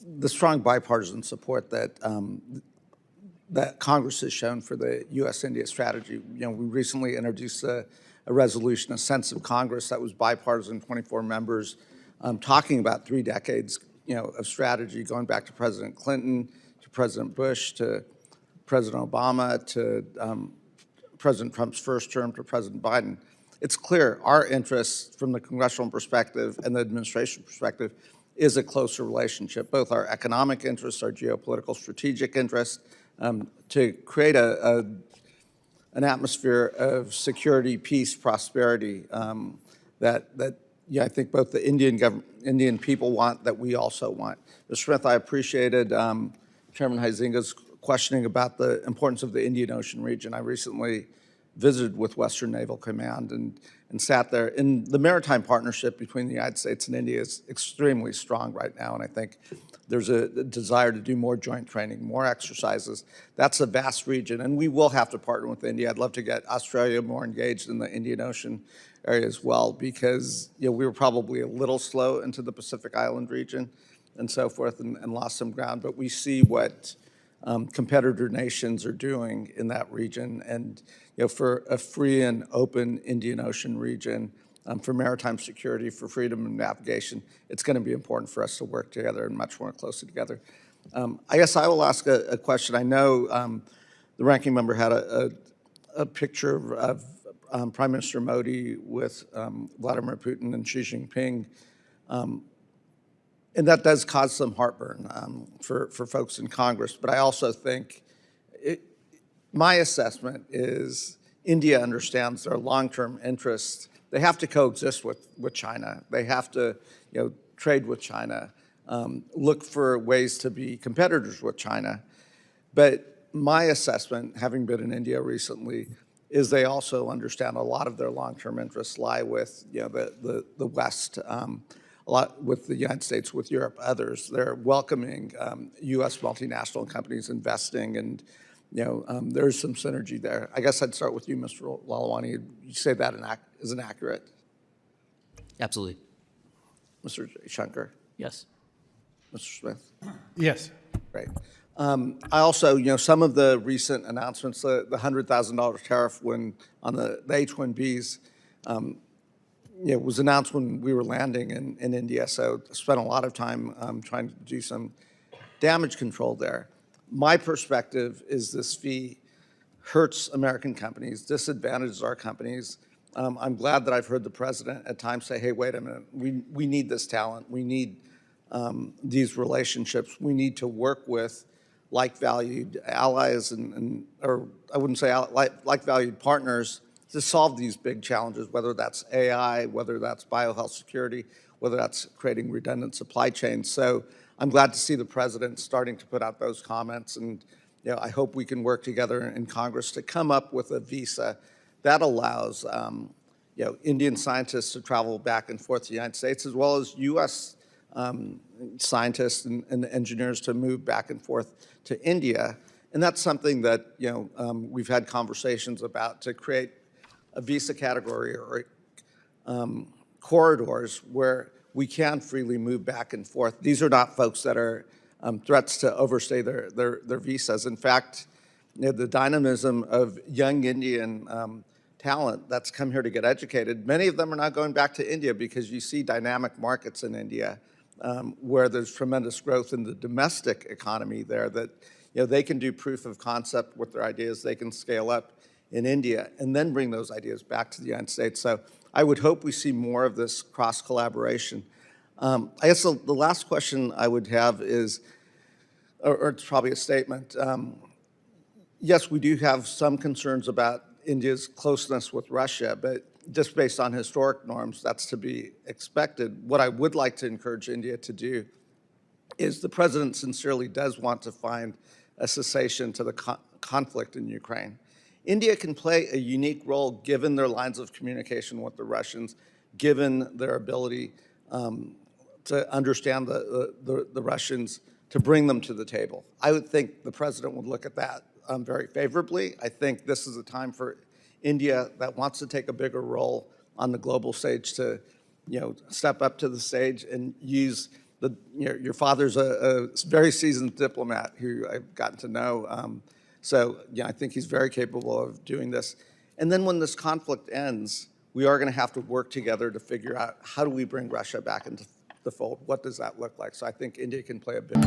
the strong bipartisan support that that Congress has shown for the U.S.-India strategy. We recently introduced a resolution, a sense of Congress that was bipartisan, 24 members, talking about 3 decades, of strategy, going back to President Clinton, to President Bush, to President Obama, to President Trump's first term, to President Biden. It's clear our interests from the congressional perspective and the administration perspective is a closer relationship, both our economic interests, our geopolitical strategic interests, to create an atmosphere of security, peace, prosperity that I think both the Indian people want, that we also want. Mr. Smith, I appreciated Chairman Huizinga's questioning about the importance of the Indian Ocean region. I recently visited with Western Naval Command and sat there. And the maritime partnership between the United States and India is extremely strong right now, and I think there's a desire to do more joint training, more exercises. That's a vast region, and we will have to partner with India. I'd love to get Australia more engaged in the Indian Ocean area as well, because we were probably a little slow into the Pacific Island region and so forth, and lost some ground. But we see what competitor nations are doing in that region, and for a free and open Indian Ocean region, for maritime security, for freedom of navigation, it's going to be important for us to work together and much more closely together. I guess I will ask a question. I know the ranking member had a picture of Prime Minister Modi with Vladimir Putin and Xi Jinping, and that does cause some heartburn for folks in Congress. But I also think my assessment is India understands their long-term interests. They have to coexist with China. They have to trade with China, look for ways to be competitors with China. But my assessment, having been in India recently, is they also understand a lot of their long-term interests lie with the West, a lot with the United States, with Europe, others. They're welcoming U.S. multinational companies investing, and there's some synergy there. I guess I'd start with you, Mr. Lalwani. You say that isn't accurate? Absolutely. Mr. Shankar? Yes. Mr. Smith? Yes. Great. I also, some of the recent announcements, the $100,000 tariff on the H-1Bs, was announced when we were landing in India, so I spent a lot of time trying to do some damage control there. My perspective is this fee hurts American companies, disadvantages our companies. I'm glad that I've heard the president at times say, hey, wait a minute, we need this talent. We need these relationships. We need to work with like-valued allies or I wouldn't say like-valued partners to solve these big challenges, whether that's AI, whether that's biohealth security, whether that's creating redundant supply chains. So I'm glad to see the president starting to put out those comments, and I hope we can work together in Congress to come up with a visa that allows Indian scientists to travel back and forth to the United States, as well as U.S. Scientists and engineers to move back and forth to India. And that's something that we've had conversations about, to create a visa category or corridors where we can freely move back and forth. These are not folks that are threats to overstay their visas. In fact, the dynamism of young Indian talent that's come here to get educated, many of them are not going back to India because you see dynamic markets in India where there's tremendous growth in the domestic economy there, that they can do proof of concept with their ideas, they can scale up in India and then bring those ideas back to the United States. So I would hope we see more of this cross-collaboration. I guess the last question I would have is, or it's probably a statement. Yes, we do have some concerns about India's closeness with Russia, but just based on historic norms, that's to be expected. What I would like to encourage India to do is, the president sincerely does want to find a cessation to the conflict in Ukraine. India can play a unique role given their lines of communication with the Russians, given their ability to understand the Russians, to bring them to the table. I would think the president would look at that very favorably. I think this is a time for India that wants to take a bigger role on the global stage to step up to the stage and use your father's a very seasoned diplomat who I've gotten to know. So yeah, I think he's very capable of doing this. And then when this conflict ends, we are going to have to work together to figure out how do we bring Russia back into the fold? What does that look like? So I think India can play a big